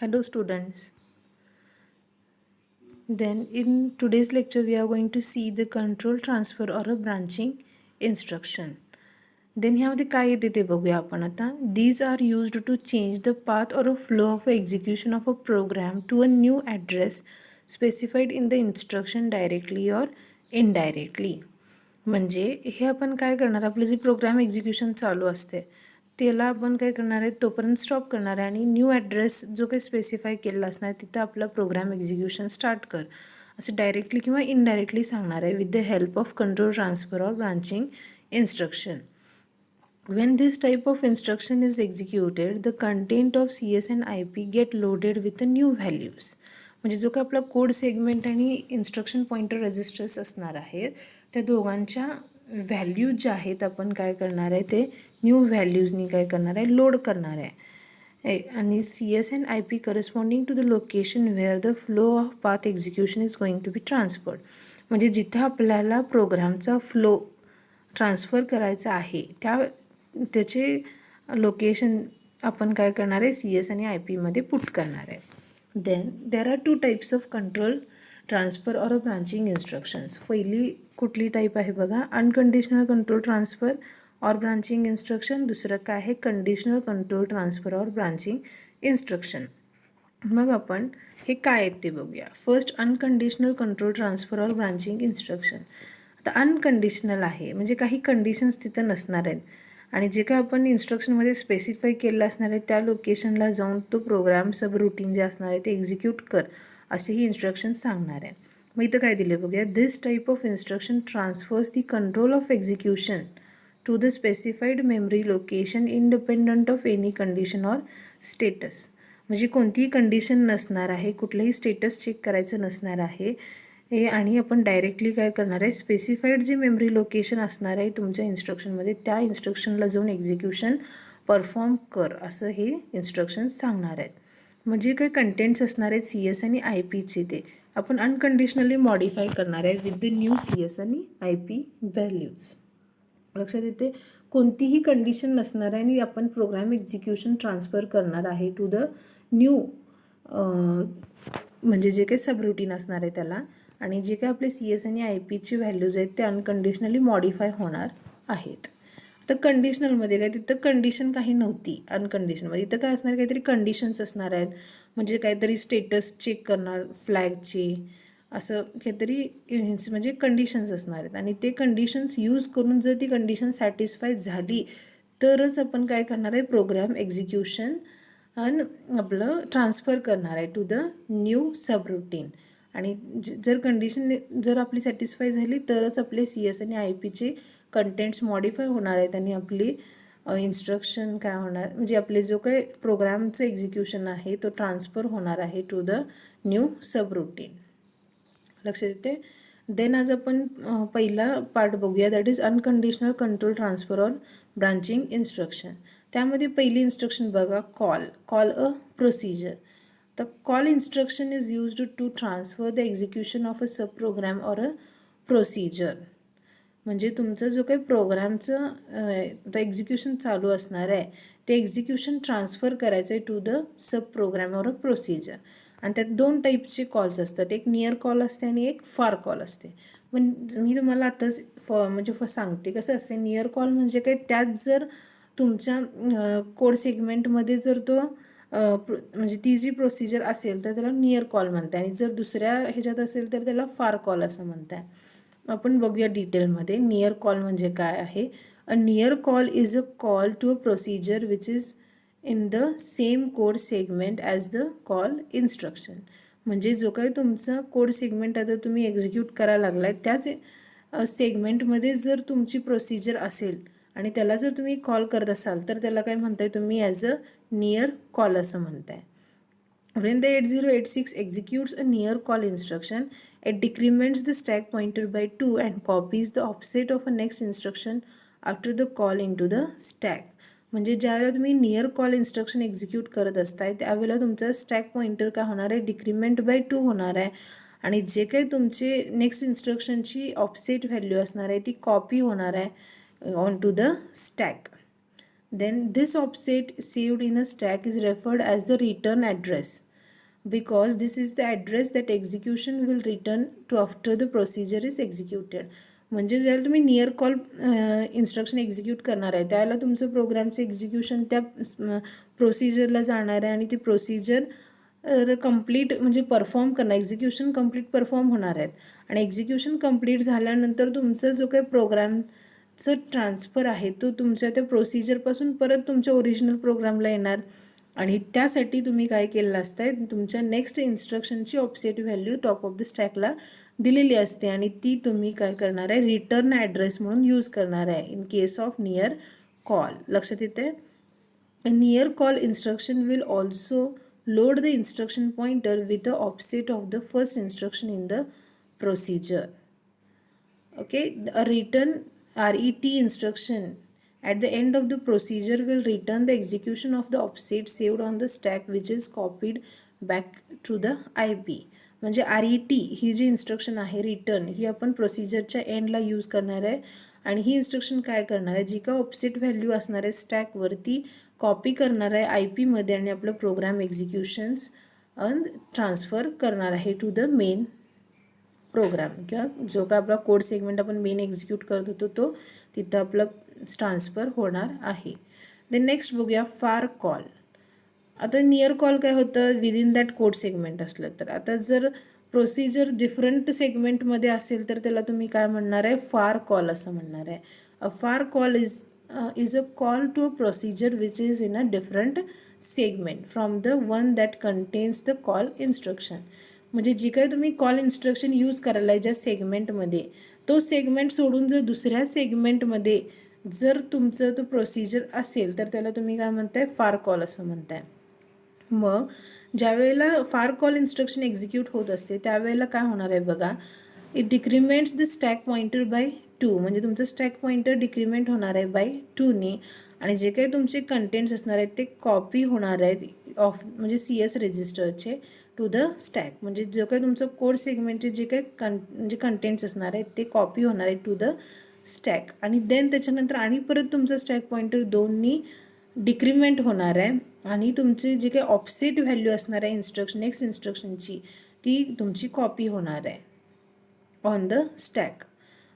Hello students. Then in today's lecture we are going to see the control transfer or a branching instruction. Then ह्यामध्ये काय येते ते बघूया आपण आता. These are used to change the path or a flow of execution of a program to a new address specified in the instruction directly or indirectly. म्हणजे हे आपण काय करणार, आपले जे प्रोग्राम एक्झिक्युशन चालू असते त्याला आपण काय करणार आहे, तोपर्यंत स्टॉप करणार आहे आणि न्यू ॲड्रेस जो काही स्पेसिफाय केलेला असणार तिथं आपला प्रोग्राम एक्झिक्युशन स्टार्ट कर असं डायरेक्टली किंवा इनडायरेक्टली सांगणार आहे with the help of control transfer or branching instruction. When this type of instruction is executed, the content of CS and IP get loaded with the new values. म्हणजे जो काय आपला code segment आणि instruction pointer registers असणार आहेत त्या दोघांच्या values ज्या आहेत आपण काय करणार आहे ते न्यू व्हॅल्यूजनी काय करणार आहे, लोड करणार आहे. आणि CS and IP corresponding to the location where the flow of path execution is going to be transferred. म्हणजे जिथं आपल्याला प्रोग्रामचा फ्लो ट्रान्सफर करायचा आहे त्याचे लोकेशन आपण काय करणार आहे, CS आणि IP पुट करणार आहे. Then there are two types of control transfer or branching instructions. पहिली कुठली टाईप आहे बघा, unconditional control transfer or branching instruction. दुसरं काय आहे, conditional control transfer or branching instruction. मग आपण हे काय आहेत ते बघूया. First, unconditional control transfer or branching instruction. आता अनकंडिशनल आहे म्हणजे काही कंडिशन्स तिथं नसणार आहेत आणि जे काय आपण इन्स्ट्रक्शनमध्ये स्पेसिफाय केलेलं असणार आहे त्या लोकेशनला जाऊन तो प्रोग्राम सब रुटीन जे असणार आहे ते एक्झिक्यूट कर असेही इन्स्ट्रक्शन सांगणार आहे. मग इथं काय दिले बघूया, this type of instruction transfers the control of execution to the specified memory location independent of any condition or status. म्हणजे कोणतीही कंडिशन नसणार आहे, कुठलंही स्टेटस चेक करायचं नसणार आहे हे आणि आपण डायरेक्टली काय करणार आहे, स्पेसिफाईड जे मेमरी लोकेशन असणार आहे तुमच्या इन्स्ट्रक्शनमध्ये त्या इन्स्ट्रक्शनला जाऊन एक्झिक्युशन परफॉर्म कर असं हे इन्स्ट्रक्शन्स सांगणार आहेत. म्हणजे काही कंटेंट्स असणार आहेत CS आणि IPचे ते आपण अनकंडिशनली मॉडिफाय करणार आहे विथ द न्यू CS आणि IP व्हॅल्यूज. लक्षात येते, कोणतीही कंडिशन नसणार आहे आणि आपण प्रोग्राम एक्झिक्युशन ट्रान्सफर करणार आहे टू द न्यू म्हणजे जे काही सब रुटीन असणार आहे त्याला आणि जे काही आपले CS आणि IPची व्हॅल्यूज आहेत ते अनकंडिशनली मॉडिफाय होणार आहेत. तर कंडिशनलमध्ये काय, तिथं कंडिशन काही नव्हती. अनकंडिशनलमध्ये इथं काय असणार, काहीतरी कंडिशन्स असणार आहेत म्हणजे काहीतरी स्टेटस चेक करणार फ्लॅगचे असं काहीतरी म्हणजे कंडिशन्स असणार आहेत आणि ते कंडिशन्स यूज करून जर ती कंडिशन सॅटिस्फाय झाली तरच आपण काय करणार आहे, प्रोग्राम एक्झिक्युशन आपलं ट्रान्सफर करणार आहे to the new subroutine. आणि जर कंडिशन जर आपली सॅटिस्फाय झाली तरच आपले CS आणि IPचे कंटेंट्स मॉडिफाय होणार आहेत आणि आपली इन्स्ट्रक्शन काय होणार, म्हणजे आपले जो काही प्रोग्रामचं एक्झिक्युशन आहे तो ट्रान्सफर होणार आहे to the new subroutine. लक्षात येते. देन आज आपण पहिला पार्ट बघूया, that is unconditional control transfer or branching instruction. त्यामध्ये पहिली इन्स्ट्रक्शन बघा, call a procedure. The call instruction is used to transfer the execution of a subprogram or a procedure. म्हणजे तुमचं जो काही प्रोग्रामचं एक्झिक्युशन चालू असणार आहे ते एक्झिक्युशन ट्रान्सफर करायचं आहे to the sub program or a procedure. आणि त्यात दोन टाईपचे कॉल्स असतात, एक नियर कॉल असते आणि एक फार कॉल असते. पण मी तुम्हाला आताच सांगते कसं असते. नियर कॉल म्हणजे काय, त्यात जर तुमच्या कोड सेगमेंटमध्ये जर तो म्हणजे ती जी प्रोसिजर असेल तर त्याला नियर कॉल म्हणते आणि जर दुसऱ्या ह्याच्यात असेल तर त्याला फार कॉल असं म्हणतात. आपण बघूया डिटेलमध्ये. नियर कॉल म्हणजे काय आहे. A near call is a call to a procedure which is in the same code segment as the call instruction. म्हणजे जो काही तुमचा कोड सेगमेंट आता तुम्ही एक्झिक्यूट करायला लागलाय त्याच सेगमेंटमध्ये जर तुमची प्रोसिजर असेल आणि त्याला जर तुम्ही कॉल करत असाल तर त्याला काय म्हणताय तुम्ही, ॲज अ नियर कॉल असं म्हणताय. When the 8086 executes a near call instruction, it decrements the stack pointer by 2 and copies the offset of a next instruction after the call into the stack. म्हणजे ज्यावेळेला तुम्ही near call instruction execute करत असताय त्यावेळेला तुमचा stack pointer काय होणार आहे, डिक्रीमेंट बाय 2 होणार आहे आणि जे काही तुमचे नेक्स्ट इन्स्ट्रक्शनची ऑफसेट व्हॅल्यू असणार आहे ती कॉपी होणार आहे on to the stack. Then this offset saved in a stack is referred as the return address. because this is the address that execution will return to after the procedure is executed. म्हणजे ज्यावेळेला तुम्ही near call instruction execute करणार आहे त्यावेळेला तुमचं प्रोग्रामचं execution त्या प्रोसिजरला जाणार आहे आणि ती प्रोसिजर कंप्लीट म्हणजे परफॉर्म करणार, एक्झिक्यूशन कंप्लीट परफॉर्म होणार आहेत आणि एक्झिक्यूशन कंप्लीट झाल्यानंतर तुमचा जो काही प्रोग्रामचं ट्रान्सफर आहे तो तुमच्या त्या प्रोसिजरपासून परत तुमच्या ओरिजिनल प्रोग्रामला येणार आणि त्यासाठी तुम्ही काय केलेलं असतं तुमच्या नेक्स्ट इन्स्ट्रक्शनची offset value top of the स्टॅकला दिलेली असते आणि ती तुम्ही काय करणार आहे रिटर्न ॲड्रेस म्हणून यूज करणार आहे in case of near call. लक्षात येते. Near call instruction will also load the instruction pointer with the offset of the first instruction in the procedure. Okay, a return RET instruction at the end of the procedure will return the execution of the offset saved on the stack which is copied back to the IP. म्हणजे RET ही जी instruction आहे return ही आपण प्रोसिजरच्या एंडला use करणार आहे आणि ही instruction काय करणार आहे जी का ऑफसेट व्हॅल्यू असणार आहे स्टॅकवरती कॉपी करणार आहे आय पीमध्ये आणि आपलं प्रोग्राम एक्झिक्युशन्स ट्रान्सफर करणार आहे टू द मेन प्रोग्राम किंवा जो काय आपला कोड सेगमेंट आपण मेन एक्झिक्यूट करत होतो तो तिथं आपलं ट्रान्सफर होणार आहे. देन नेक्स्ट बघूया फार कॉल. आता नियर कॉल काय होतं विदिन दॅट कोड सेगमेंट असलं तर आता जर प्रोसिजर डिफरंट सेगमेंटमध्ये असेल तर त्याला तुम्ही काय म्हणणार आहे फार कॉल असं म्हणणार आहे. अ फार call is a call to a procedure which is in a different segment from the one that contains the call instruction. म्हणजे जी काही तुम्ही कॉल इन्स्ट्रक्शन यूज करायला आहे ज्या सेगमेंटमध्ये तो सेगमेंट सोडून जर दुसऱ्या सेगमेंटमध्ये जर तुमचं तो प्रोसिजर असेल तर त्याला तुम्ही काय म्हणताय फार कॉल असं म्हणताय. मग ज्यावेळेला फार कॉल इन्स्ट्रक्शन एक्झिक्यूट होत असते त्यावेळेला काय होणार आहे बघा it decrements the stack pointer by 2 म्हणजे तुमचं स्टॅक पॉइंटर डिक्रिमेंट होणार आहे बाय 2ने आणि जे काही तुमचे कंटेंट्स असणार आहेत ते कॉपी होणार आहेत ऑफ म्हणजे CS रजिस्टरचे टू द स्टॅक. म्हणजे जो काही तुमचं कोड सेगमेंटचे जे काही म्हणजे कंटेंट्स असणार आहेत ते कॉपी होणार आहेत टू द स्टॅक आणि देन त्याच्यानंतर आणि परत तुमचं स्टॅक पॉइंटर 2नी डिक्रिमेंट होणार आहे आणि तुमचे जे काही ऑफसेट व्हॅल्यू असणार आहे इन्स्ट्रक्शन नेक्स्ट इन्स्ट्रक्शनची ती तुमची कॉपी होणार आहे ऑन द स्टॅक.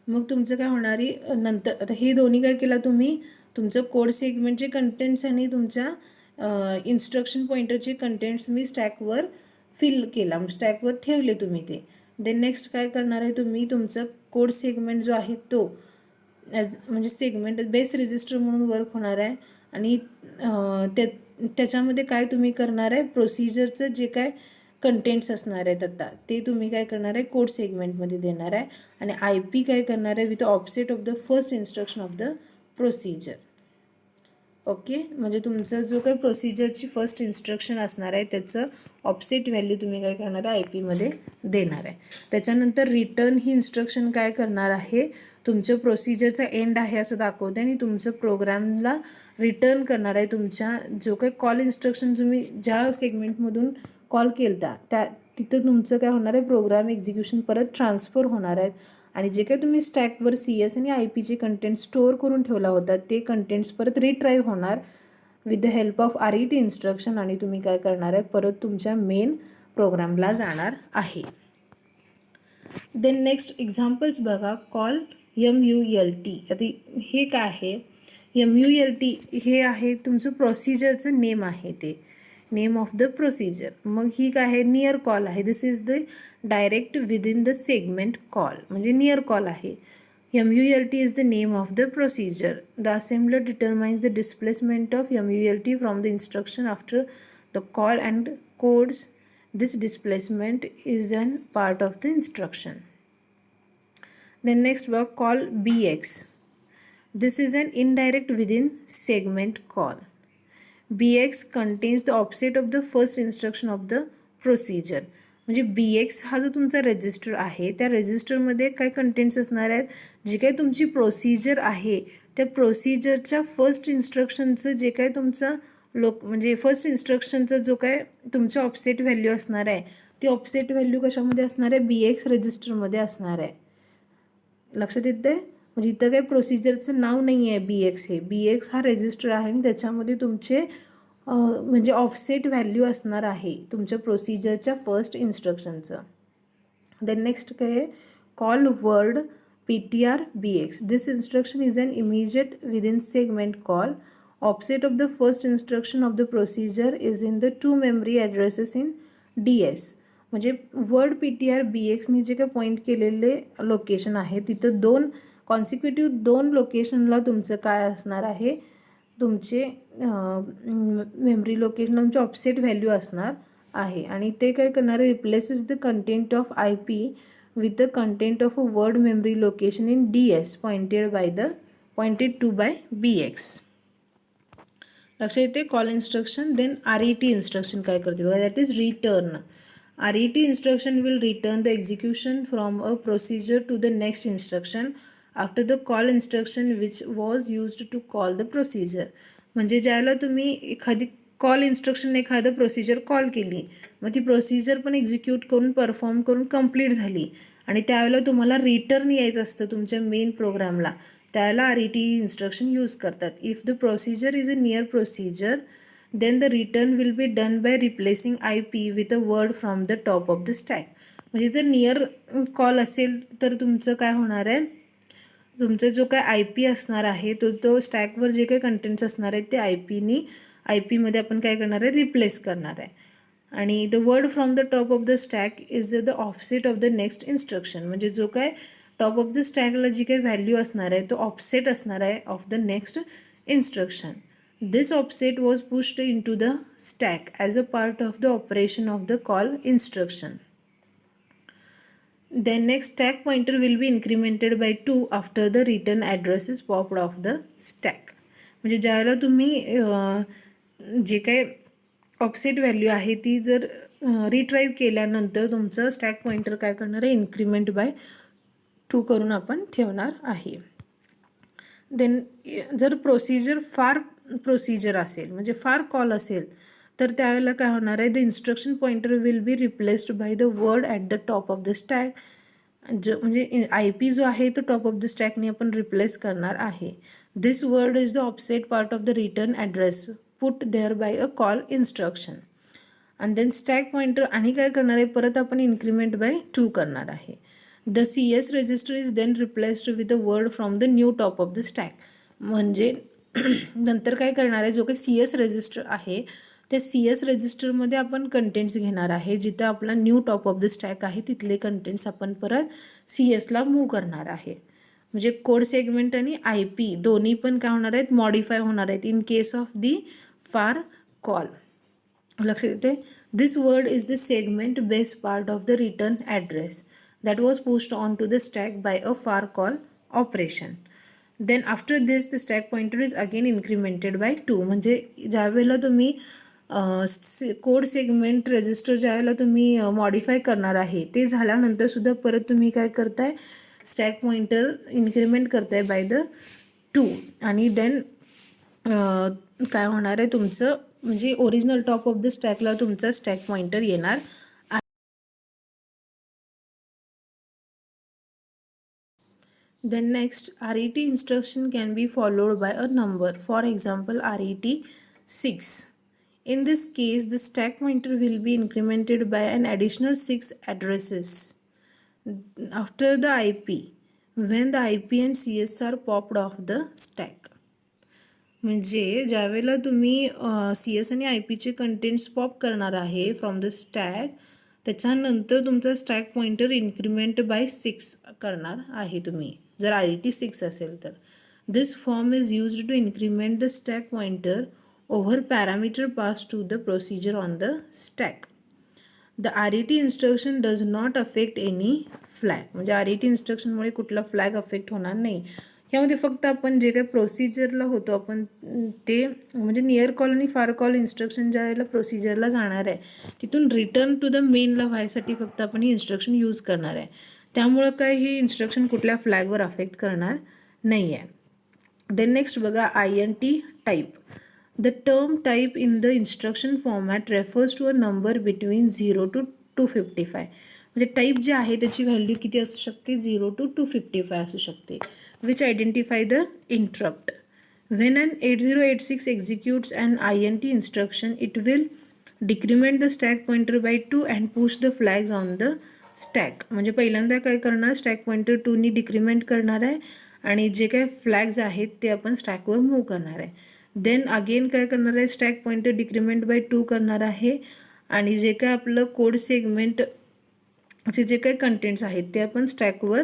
मग तुमचं काय होणार आहे नंतर आता हे दोन्ही काय केलं तुम्ही तुमचं कोड सेगमेंटचे कंटेंट्स आणि तुमच्या इन्स्ट्रक्शन पॉइंटरचे कंटेंट्स तुम्ही स्टॅकवर फिल केला स्टॅकवर ठेवले तुम्ही ते. देन नेक्स्ट काय करणार आहे तुम्ही तुमचं कोड सेगमेंट जो आहे तो म्हणजे सेगमेंट बेस रजिस्टर म्हणून वर्क होणार आहे आणि त्याच्यामध्ये काय तुम्ही करणार आहे प्रोसिजरचं जे काय कंटेंट्स असणार आहेत आता ते तुम्ही काय करणार आहे कोड सेगमेंटमध्ये देणार आहे आणि IP काय करणार आहे with offset of the first instruction of the procedure. Okay, म्हणजे तुमचं जो काही प्रोसिजरची फर्स्ट इन्स्ट्रक्शन असणार आहे त्याचं ऑफसेट व्हॅल्यू तुम्ही काय करणार आहे IPमध्ये देणार आहे. त्याच्यानंतर रिटर्न ही इन्स्ट्रक्शन काय करणार आहे तुमचं प्रोसिजरचा एंड आहे असं दाखवते आणि तुमचं प्रोग्रामला रिटर्न करणार आहे तुमच्या जो काही कॉल इन्स्ट्रक्शन तुम्ही ज्या सेगमेंटमधून कॉल केलता त्या तिथं तुमचं काय होणार आहे प्रोग्राम एक्झिक्युशन परत ट्रान्सफर होणार आहेत आणि जे काही तुम्ही स्टॅकवर CS आणि IPचे कंटेंट स्टोअर करून ठेवला होता ते कंटेंट्स परत रिट्राईव्ह होणार with the help of RET instruction आणि तुम्ही काय करणार आहे परत तुमच्या मेन प्रोग्रामला जाणार आहे. देन नेक्स्ट एक्झाम्पल्स बघा कॉल MULT. आता हे काय आहे MULT हे आहे तुमचं प्रोसिजरचं नेम आहे ते नेम ऑफ द प्रोसिजर. मग ही काय आहे नियर कॉल आहे this is the direct within the segment call म्हणजे नियर कॉल आहे. MULT is the name of the procedure. The assembler determines the displacement of MULT from the instruction after the call and codes this displacement is an part of the instruction. Then next work call BX. This is an indirect within segment call. BX contains the offset of the first instruction of the procedure. म्हणजे BX हा जो तुमचा register आहे त्या रजिस्टरमध्ये काय contents असणार आहेत जी काही तुमची प्रोसिजर आहे त्या प्रोसिजरच्या फर्स्ट इन्स्ट्रक्शनचं जे काय तुमचं म्हणजे फर्स्ट इन्स्ट्रक्शनचं जो काय तुमचं ऑफसेट व्हॅल्यू असणार आहे ती ऑफसेट व्हॅल्यू कशामध्ये असणार आहे BX रजिस्टरमध्ये असणार आहे. लक्षात येते म्हणजे इथं काही प्रोसिजरचं नाव नाही आहे BX हे BX हा रजिस्टर आहे आणि त्याच्यामध्ये तुमचे म्हणजे ऑफसेट व्हॅल्यू असणार आहे तुमच्या प्रोसिजरच्या फर्स्ट इन्स्ट्रक्शनचं. देन नेक्स्ट काय आहे, call word PTR-BX. This instruction is an immediate within segment call. Offset of the first instruction of the procedure is in the two memory addresses in DS. म्हणजे word PTR-BX जे काय point केलेले location आहे तिथं दोन लोकेशनला तुमचं काय असणार आहे, तुमचे मेमरी लोकेशन तुमचे ऑफसेट व्हॅल्यू असणार आहे. आणि ते काय करणार आहे, replaces the content of IP with the content of a word memory location in DS pointed to by BX. लक्षात येते call instruction. Then RET instruction काय करते बघा, that is return. RET instruction will return the execution from a procedure to the next instruction after the call instruction which was used to call the procedure. म्हणजे ज्याला तुम्ही एखादी call instruction एखादं procedure call केली, मग ती procedure पण execute करून परफॉर्म करून कंप्लीट झाली आणि त्यावेळेला तुम्हाला रिटर्न यायचं असतं तुमच्या मेन प्रोग्रामला, त्यावेळेला RET इन्स्ट्रक्शन यूज करतात. If the procedure is a near procedure then the return will be done by replacing IP with a word from the top of the stack. म्हणजे जर नियर कॉल असेल तर तुमचं काय होणार आहे, तुमचं जो काय IP असणार आहे तो स्टॅकवर जे काही कंटेंट्स असणार आहेत ते IP मध्ये आपण काय करणार आहे, रिप्लेस करणार आहे. आणि the word from the top of the stack is the offset of the next instruction. म्हणजे जो काय टॉप ऑफ द स्टॅकला जी काही व्हॅल्यू असणार आहे तो ऑफसेट असणार आहे of the next instruction. This offset was pushed into the stack as a part of the operation of the call instruction. Then next stack pointer will be incremented by 2 after the return address is popped off the stack. म्हणजे ज्यावेळेला तुम्ही जे काही offset value आहे ती जर retrieve केल्यानंतर तुमचं स्टॅक पॉइंटर काय करणार आहे, इन्क्रीमेंट बाय 2 करून आपण ठेवणार आहे. देन जर प्रोसिजर असेल म्हणजे फार कॉल असेल तर त्यावेळेला काय होणार आहे, the instruction pointer will be replaced by the word at the top of the stack. म्हणजे IP जो आहे तो टॉप ऑफ द स्टॅकने आपण रिप्लेस करणार आहे. This word is the offset part of the return address put there by a call instruction. आणि then stack pointer आणि काय करणार आहे, परत आपण इन्क्रीमेंट बाय 2 करणार आहे. The CS register is then replaced with a word from the new top of the stack. म्हणजे नंतर काय करणार आहे, जो काही CS रजिस्टर आहे त्या CS रजिस्टरमध्ये आपण कंटेंट्स घेणार आहे. जिथं आपला new top of the stack आहे तिथले कंटेंट्स आपण परत CSला मूव्ह करणार आहे. म्हणजे कोड सेगमेंट आणि IP दोन्ही पण काय होणार आहेत, मॉडिफाय होणार आहेत इन केस ऑफ दी फार कॉल. लक्षात येते, this word is the segment base part of the return address that was pushed onto the stack by a far call operation. Then after this the stack pointer is again incremented by 2. म्हणजे ज्यावेळेला तुम्ही code segment register ज्यावेळेला तुम्ही modify करणार आहे ते झाल्यानंतर सुद्धा परत तुम्ही काय करताय, स्टॅक पॉइंटर इन्क्रीमेंट करताय बाय द 2. आणि देन काय होणार आहे तुमचं, म्हणजे ओरिजिनल टॉप ऑफ द स्टॅकला तुमचा स्टॅक पॉइंटर येणार. Then next RET instruction can be followed by a number, for example RET 6. In this case the stack pointer will be incremented by an additional 6 addresses after the IP when the IP and CS are popped off the stack. म्हणजे ज्यावेळेला तुम्ही CS आणि IPचे contents pop करणार आहे from the stack, त्याच्यानंतर तुमचा stack pointer increment bye 6 करणार आहे तुम्ही, जर RET 6 असेल तर. This form is used to increment the stack pointer over parameter pass to the procedure on the stack. The RET instruction does not affect any flag. म्हणजे RET इन्स्ट्रक्शनमुळे कुठला flag affect होणार नाही. यामध्ये फक्त आपण जे काही प्रोसिजरला होतो आपण ते म्हणजे नियर कॉल आणि फार कॉल इन्स्ट्रक्शन ज्या वेळेला प्रोसिजरला जाणार आहे तिथून रिटर्न टू द मेनला व्हायसाठी फक्त आपण ही इन्स्ट्रक्शन यूज करणार आहे. त्यामुळं काय ही इन्स्ट्रक्शन कुठल्या फ्लॅगवर अफेक्ट करणार नाही आहे. देन नेक्स्ट बघा INT type. The term type in the instruction format refers to a number between 0 to 255. म्हणजे टाईप जे आहे त्याची व्हॅल्यू किती असू शकते, 0 to 255 असू शकते. Which identify the interrupt When an 8086 executes an INT instruction, it will decrement the stack pointer by 2 and push the flags on the stack. म्हणजे पहिल्यांदा काय करणार, स्टॅक पॉइंटर 2 नी डिक्रीमेंट करणार आहे आणि जे काय फ्लॅग्स आहेत ते आपण स्टॅकवर मूव्ह करणार आहे. देन अगेन काय करणार आहे, स्टॅक पॉइंटर डिक्रीमेंट बाय 2 करणार आहे आणि जे काय आपलं कोड सेगमेंट जे काही कंटेंट्स आहेत ते आपण स्टॅकवर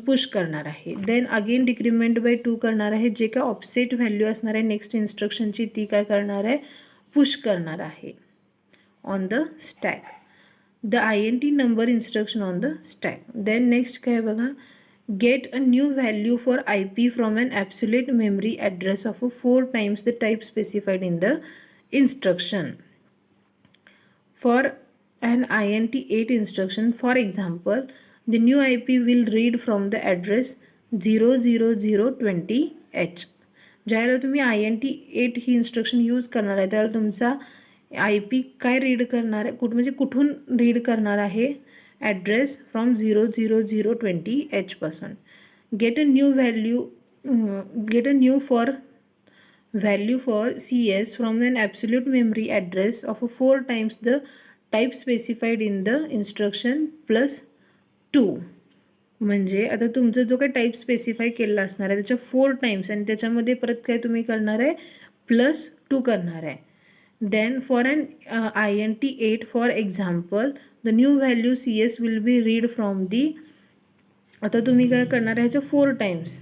पुश करणार आहे. देन अगेन डिक्रीमेंट बाय 2 करणार आहे. जे काय ऑफसेट व्हॅल्यू असणार आहे नेक्स्ट इन्स्ट्रक्शनची ती काय करणार आहे, पुश करणार आहे on the stack. The INT number instruction on the stack. Then next काय बघा, get a new value for IP फ्रॉम an absolute memory address of 4 times the type specified in the instruction. For an INT 8 instruction, for example, the new IP will read from the address 00020H. ज्यावेळेला तुम्ही INT 8 ही instruction use करणार आहे त्यावेळेला तुमचा IP काय read करणार आहे, म्हणजे कुठून रीड करणार आहे, ॲड्रेस फ्रॉम 00020H पासून. Gate a new value for CS from an absolute memory address of 4 times the type specified in the instruction plus 2. म्हणजे आता तुमचं जो काही टाईप स्पेसिफाय केलेला असणार आहे त्याच्या 4 टाईम्स आणि त्याच्यामध्ये परत काय तुम्ही करणार आहे, प्लस 2 करणार आहे. Then for an INT 8 for example the new value CS will be read from the. आता तुम्ही काय करणार आहे, ह्याच्या 4 टाईम्स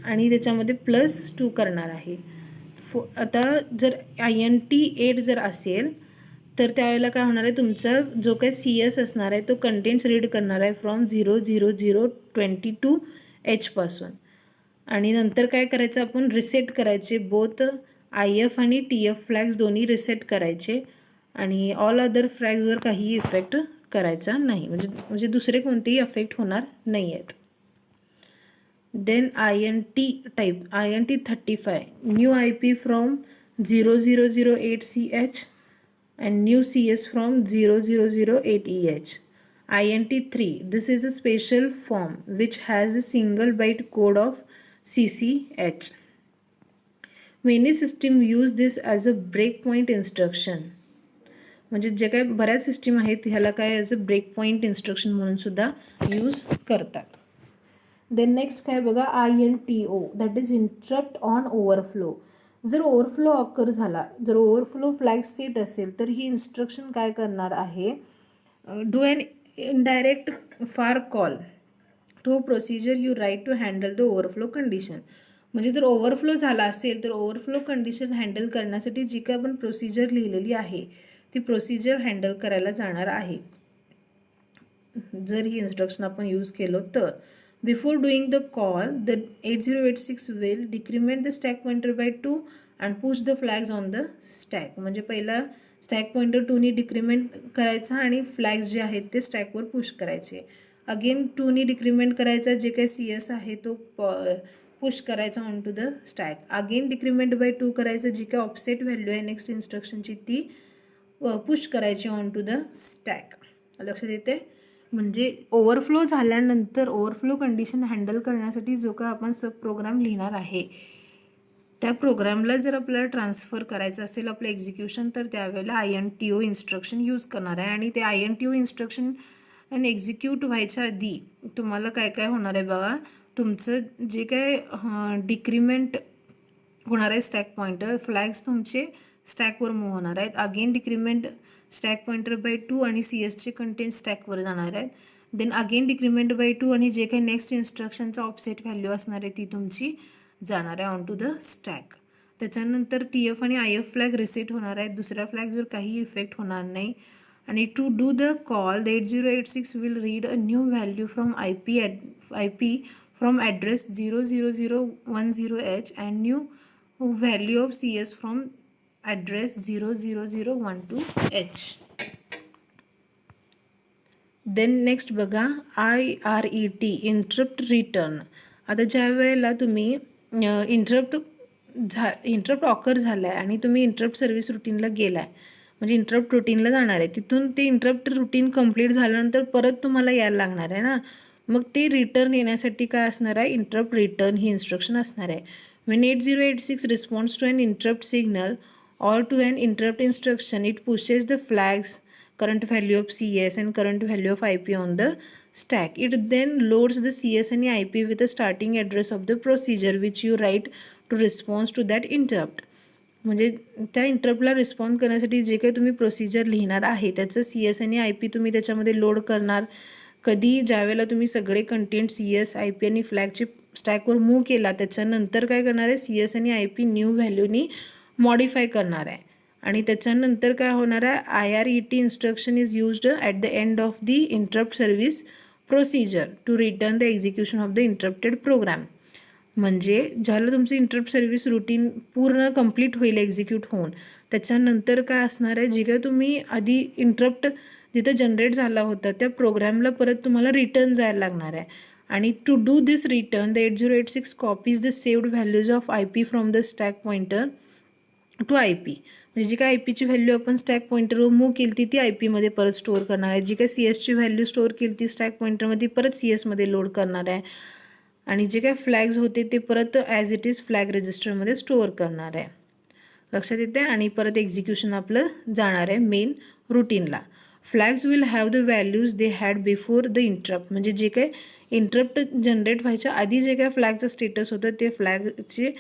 आणि त्याच्यामध्ये प्लस 2 करणार आहे. आता जर INT 8 जर असेल तर त्यावेळेला काय होणार आहे, तुमचा जो काही CS असणार आहे तो कंटेंट्स रीड करणार आहे फ्रॉम 00022H पासून आणि नंतर काय करायचं, आपण रिसेट करायचे बोथ IF आणि TF फ्लॅग्स दोन्ही रिसेट करायचे आणि ऑल अदर फ्लॅग्सवर काही इफेक्ट करायचा नाही, म्हणजे दुसरे कोणतेही इफेक्ट होणार नाही आहेत. Then INT type INT 35 new IP from 0008CH and new CS from 0008EH. INT 3 this is a special form which has a single byte code of CCH. Many systems use this as a breakpoint instruction. म्हणजे जे काय बऱ्याच system आहेत ह्याला काय as a breakpoint instruction म्हणून सुद्धा use करतात. देन नेक्स्ट काय बघा, INTO that is interrupt on overflow. जर ओव्हरफ्लो ऑकर झाला, जर ओव्हरफ्लो फ्लॅग सेट असेल तर ही इन्स्ट्रक्शन काय करणार आहे, do an indirect far call to procedure you write to handle the overflow condition. म्हणजे जर ओव्हरफ्लो झाला असेल तर ओव्हरफ्लो कंडिशन हँडल करण्यासाठी जी काय आपण प्रोसिजर लिहिलेली आहे ती प्रोसिजर हँडल करायला जाणार आहे जर ही इन्स्ट्रक्शन आपण यूज केलो तर. Before doing the call, the 8086 will decrement the stack pointer by 2 and push the flags on the stack. म्हणजे पहिला स्टॅक पॉइंटर 2 नी डिक्रीमेंट करायचा आणि फ्लॅग्स जे आहेत ते स्टॅकवर पुश करायचे. अगेन 2 नी डिक्रीमेंट करायचा, जे काही CS आहे तो पुश करायचा on to the stack. Again decrement by 2 करायचं, जी काय ऑफसेट व्हॅल्यू आहे नेक्स्ट इन्स्ट्रक्शनची ती पुश करायची ऑन टू द स्टॅक. लक्षात येते. म्हणजे ओव्हरफ्लो झाल्यानंतर ओव्हरफ्लो कंडिशन हँडल करण्यासाठी जो काय आपण सब प्रोग्राम लिहिणार आहे त्या प्रोग्रामला जर आपल्याला ट्रान्सफर करायचं असेल आपलं एक्झिक्युशन तर त्यावेळेला INTO इन्स्ट्रक्शन यूज करणार आहे. आणि ते INTO इन्स्ट्रक्शन आणि एक्झिक्यूट व्हायच्या आधी तुम्हाला काय काय होणार आहे बघा, तुमचं जे काय डिक्रीमेंट होणार आहे स्टॅक पॉइंटर फ्लॅग्स तुमचे स्टॅकवर मूव्ह होणार आहेत. Again decrement stack pointer by 2 आणि CSचे कंटेंट स्टॅकवर जाणार आहेत. देन अगेन डिक्रीमेंट बाय 2 आणि जे काही नेक्स्ट इन्स्ट्रक्शनचा ऑफसेट व्हॅल्यू असणार आहे ती तुमची जाणार आहे ऑन टू द स्टॅक. त्याच्यानंतर TF आणि IF फ्लॅग रिसेट होणार आहेत, दुसऱ्या फ्लॅगवर काही इफेक्ट होणार नाही. आणि to do the call the 8086 will read a new value from IP from address 00010H and new value of CS from address 00012H. Then next बघा IRET इंटरप्ट रिटर्न. आता ज्या वेळेला तुम्ही इंटरप्ट ऑकर झाला आहे आणि तुम्ही इंटरप्ट सर्व्हिस रुटीनला गेला आहे म्हणजे इंटरप्ट रुटीनला जाणार आहे, तिथून ते इंटरप्ट रुटीन कंप्लीट झाल्यानंतर परत तुम्हाला यायला लागणार आहे ना. मग ते रिटर्न येण्यासाठी काय असणार आहे, इंटरप्ट रिटर्न ही इन्स्ट्रक्शन असणार आहे. when 8086 responds to an interrupt signal or to an interrupt instruction, it pushes the flags current value of CS and current value of IP on the stack. It then loads the CS and IP with the starting address of the procedure which you write to respond to that interrupt. म्हणजे त्या इंटरप्टला respond करण्यासाठी जे काही तुम्ही procedure लिहिणार आहे त्याचं CS आणि IP तुम्ही त्याच्यामध्ये लोड करणार. कधी ज्यावेळेला तुम्ही सगळे कंटेंट CS IP आणि फ्लॅगची स्टॅकवर मूव्ह केला त्याच्यानंतर काय करणार आहे, CS आणि IP न्यू व्हॅल्यूनी मॉडिफाय करणार आहे. आणि त्याच्यानंतर काय होणार आहे, IRET instruction is used at the end of the interrupt service procedure to return the execution of the interrupted program. म्हणजे ज्याला तुमचं इंटरप्ट सर्व्हिस रुटीन पूर्ण कंप्लीट होईल एक्झिक्यूट होऊन, त्याच्यानंतर काय असणार आहे, जे काय तुम्ही आधी इंटरप्ट जिथं जनरेट झाला होता त्या प्रोग्रामला परत तुम्हाला रिटर्न जायला लागणार आहे. आणि to do this return the 8086 copies the saved values of IP from the stack pointer to IP. म्हणजे जी काय IPची व्हॅल्यू आपण स्टॅक पॉइंटरवर मूव्ह केली ती IPमध्ये परत स्टोअर करणार आहे. जी काय CSची व्हॅल्यू स्टोअर केली ती स्टॅक पॉइंटरमध्ये परत CSमध्ये लोड करणार आहे. आणि जे काय फ्लॅग्स होते ते परत ॲज इट इज फ्लॅग रजिस्टरमध्ये स्टोअर करणार आहे. लक्षात येते. आणि परत एक्झिक्युशन आपलं जाणार आहे मेन रुटीनला. Flags will have the values they had before the interrupt. म्हणजे जे काय इंटरप्ट जनरेट व्हायच्या आधी जे काय फ्लॅगचं स्टेटस होतं ते फ्लॅगचे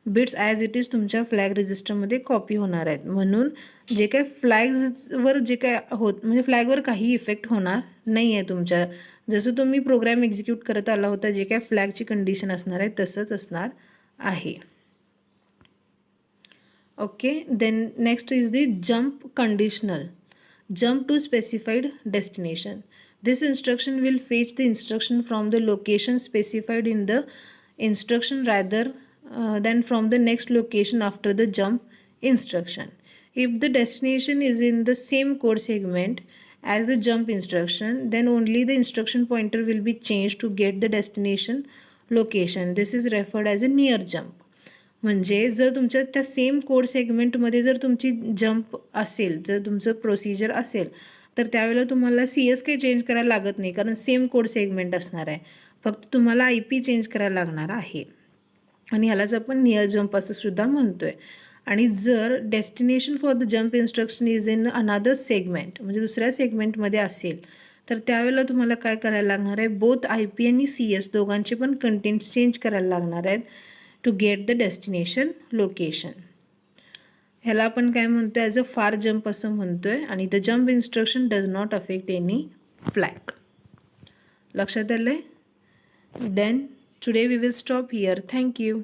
बिट्स ॲज इट इज तुमच्या फ्लॅग रजिस्टरमध्ये कॉपी होणार आहेत. म्हणून जे काय फ्लॅग्सवर जे काय म्हणजे फ्लॅगवर काही इफेक्ट होणार नाही आहे तुमच्या. जसं तुम्ही प्रोग्राम एक्झिक्यूट करत आला होता जे काय फ्लॅगची कंडिशन असणार आहे तसंच असणार आहे. Okay. Then next is the jump conditional. Jump to specified destination. This instruction will fetch the instruction from the location specified in the instruction rather than from the next location after the jump instruction. If the destination is in the same code segment as the jump instruction, then only the instruction pointer will be changed to get the destination location. This is referred as a near jump. म्हणजे जर तुमच्या त्या same code सेगमेंटमध्ये जर तुमची jump असेल, जर तुमचं प्रोसिजर असेल तर त्यावेळेला तुम्हाला CS काही चेंज करायला लागत नाही कारण सेम कोड सेगमेंट असणार आहे. फक्त तुम्हाला IP चेंज करायला लागणार आहे. आणि ह्यालाच आपण नियर जंप असं सुद्धा म्हणतोय. आणि जर destination for the jump instruction is in another segment म्हणजे दुसऱ्या सेगमेंटमध्ये असेल तर त्यावेळेला तुम्हाला काय करायला लागणार आहे, बोथ IP आणि CS दोघांचे पण कंटेंट्स चेंज करायला लागणार आहेत to get the destination location. ह्याला आपण काय म्हणतो, ॲज अ फार जंप असं म्हणतोय. आणि the jump instruction does not affect any flag. लक्षात आलं आहे. Then today we will stop here. Thank you.